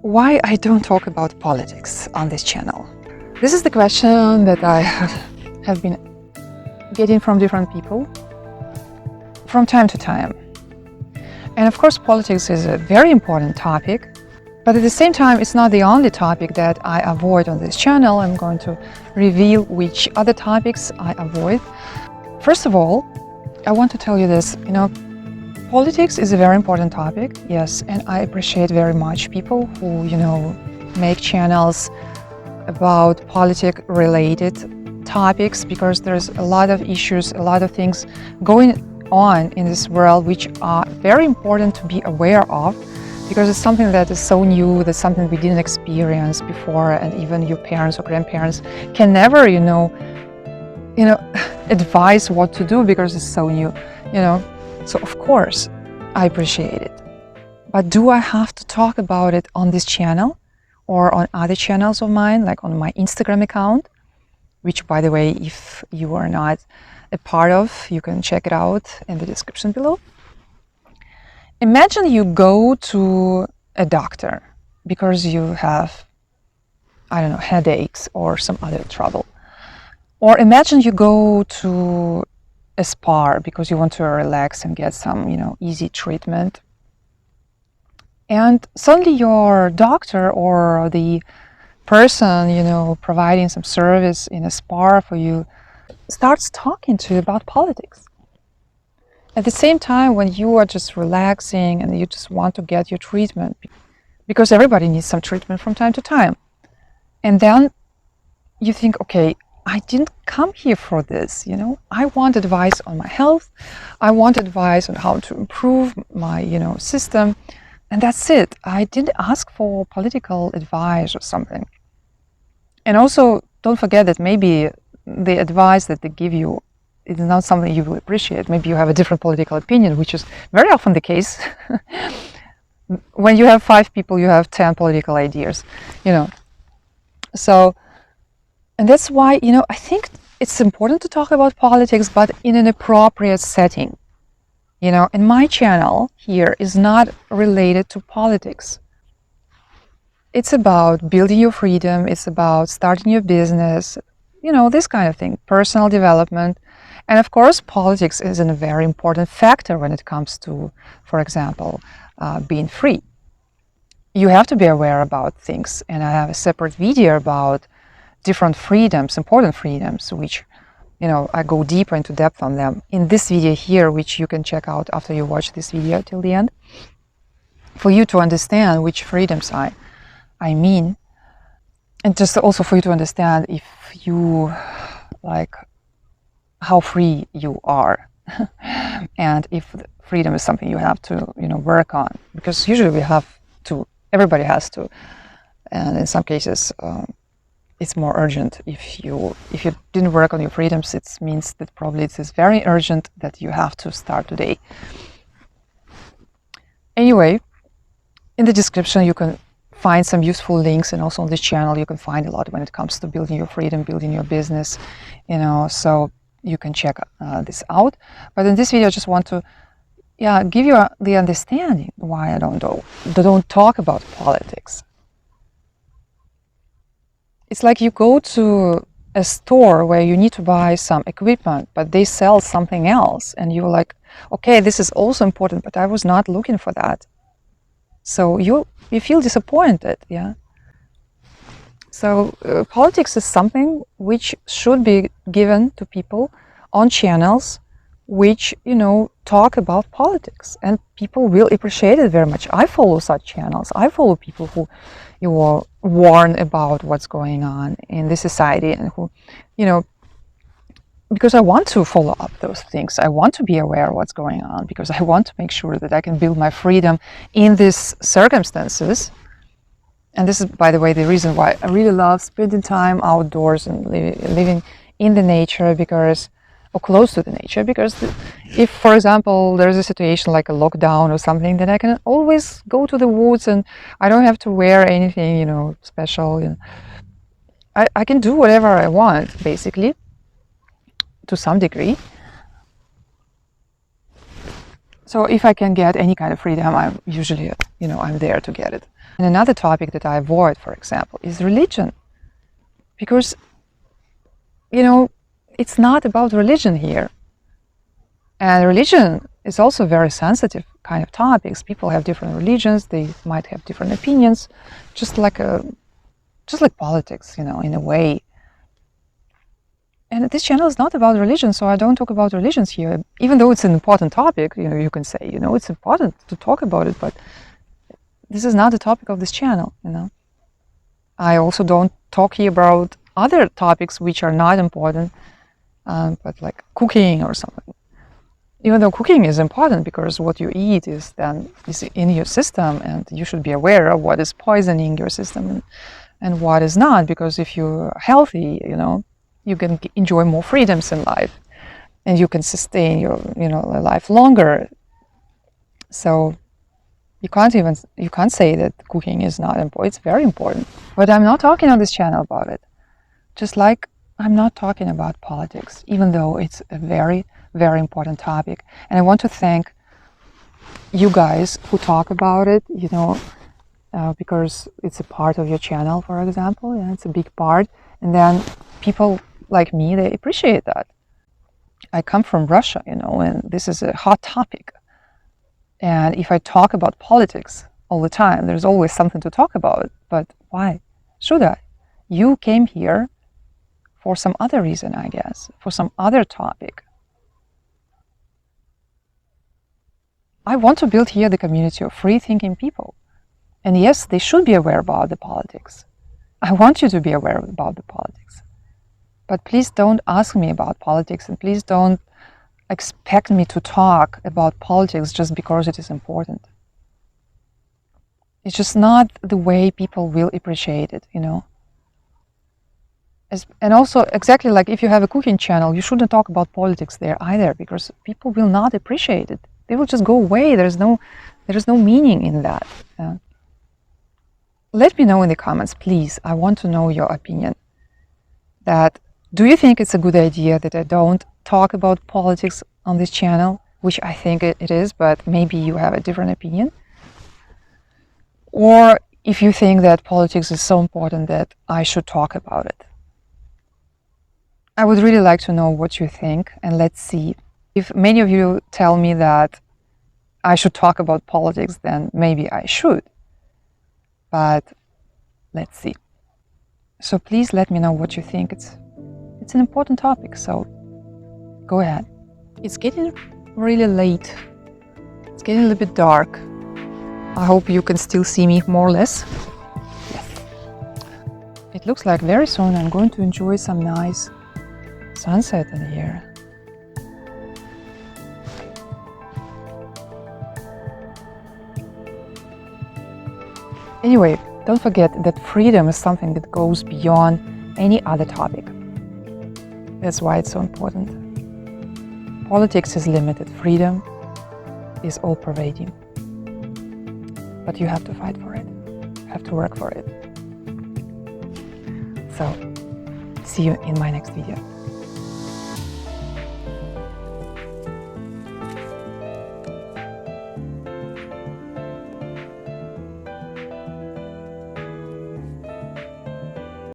Why I don't talk about politics on this channel? This is the question that I have been getting from different people from time to time. And of course, politics is a very important topic, but at the same time, it's not the only topic that I avoid on this channel. I'm going to reveal which other topics I avoid. First of all, I want to tell you this, politics is a very important topic, yes, and I appreciate very much people who, make channels about politic-related topics, because there's a lot of issues, a lot of things going on in this world which are very important to be aware of, because it's something that is so new, that's something we didn't experience before, and even your parents or grandparents can never, advise what to do because it's so new, So of course, I appreciate it. But do I have to talk about it on this channel or on other channels of mine, like on my Instagram account, which, by the way, if you are not a part of, you can check it out in the description below. Imagine you go to a doctor because you have, headaches or some other trouble. Or imagine you go to a spa because you want to relax and get some, easy treatment. And suddenly your doctor or the person, providing some service in a spa for you starts talking to you about politics. At the same time, when you are just relaxing and you just want to get your treatment, because everybody needs some treatment from time to time. And then you think, okay, I didn't come here for this, I want advice on my health. I want advice on how to improve my, system. And that's it. I didn't ask for political advice or something. And also, don't forget that maybe the advice that they give you is not something you will appreciate. Maybe you have a different political opinion, which is very often the case. When you have 5 people, you have 10 political ideas, So, and that's why, I think it's important to talk about politics, but in an appropriate setting. And my channel here is not related to politics. It's about building your freedom. It's about starting your business, this kind of thing, personal development. And of course, politics is a very important factor when it comes to, for example, being free. You have to be aware about things. And I have a separate video about different freedoms, important freedoms, which, I go deeper into depth on them in this video here, which you can check out after you watch this video till the end, for you to understand which freedoms I mean, and just also for you to understand if you, how free you are, and if freedom is something you have to, work on, because usually we have to, everybody has to, and in some cases, it's more urgent. If you didn't work on your freedoms, it means that probably it is very urgent that you have to start today. Anyway, in the description you can find some useful links, and also on this channel you can find a lot when it comes to building your freedom, building your business, so you can check this out. But in this video I just want to give you the understanding why I don't talk about politics. It's like you go to a store where you need to buy some equipment, but they sell something else, and you're like, okay, this is also important, but I was not looking for that. So you feel disappointed, yeah? So politics is something which should be given to people on channels which, talk about politics, and people will appreciate it very much. I follow such channels. I follow people who warn about what's going on in the society, and who, because I want to follow up those things. I want to be aware of what's going on, because I want to make sure that I can build my freedom in these circumstances. And this is, by the way, the reason why I really love spending time outdoors and living in the nature, because, or close to the nature, because if, for example, there's a situation like a lockdown or something, then I can always go to the woods and I don't have to wear anything, special. I can do whatever I want, basically, to some degree. So if I can get any kind of freedom, I'm usually, I'm there to get it. And another topic that I avoid, for example, is religion. Because, it's not about religion here. And religion is also very sensitive kind of topics. People have different religions. They might have different opinions, just like politics, in a way. And this channel is not about religion, so I don't talk about religions here. Even though it's an important topic, you can say, it's important to talk about it, but this is not the topic of this channel, I also don't talk here about other topics which are not important, but like cooking or something. Even though cooking is important because what you eat is in your system, and you should be aware of what is poisoning your system and what is not, because if you're healthy, you can enjoy more freedoms in life, and you can sustain your life longer. So you can't say that cooking is not important. It's very important. But I'm not talking on this channel about it. Just like I'm not talking about politics, even though it's a very, very important topic. And I want to thank you guys who talk about it, because it's a part of your channel, for example. Yeah, it's a big part. And then people like me, they appreciate that. I come from Russia, and this is a hot topic. And if I talk about politics all the time, there's always something to talk about. But why should I? You came here for some other reason, I guess, for some other topic. I want to build here the community of free-thinking people. And yes, they should be aware about the politics. I want you to be aware about the politics. But please don't ask me about politics, and please don't expect me to talk about politics just because it is important. It's just not the way people will appreciate it, And also, exactly like if you have a cooking channel, you shouldn't talk about politics there either, because people will not appreciate it. They will just go away. There is no meaning in that. Let me know in the comments, please. I want to know your opinion. Do you think it's a good idea that I don't talk about politics on this channel, which I think it is, but maybe you have a different opinion? Or if you think that politics is so important that I should talk about it? I would really like to know what you think, and let's see. If many of you tell me that I should talk about politics, then maybe I should. But let's see. So please let me know what you think. It's an important topic, so go ahead. It's getting really late. It's getting a little bit dark. I hope you can still see me more or less. Yes. It looks like very soon I'm going to enjoy some nice sunset in here. Anyway, don't forget that freedom is something that goes beyond any other topic. That's why it's so important. Politics is limited. Freedom is all-pervading. But you have to fight for it. You have to work for it. So, see you in my next video.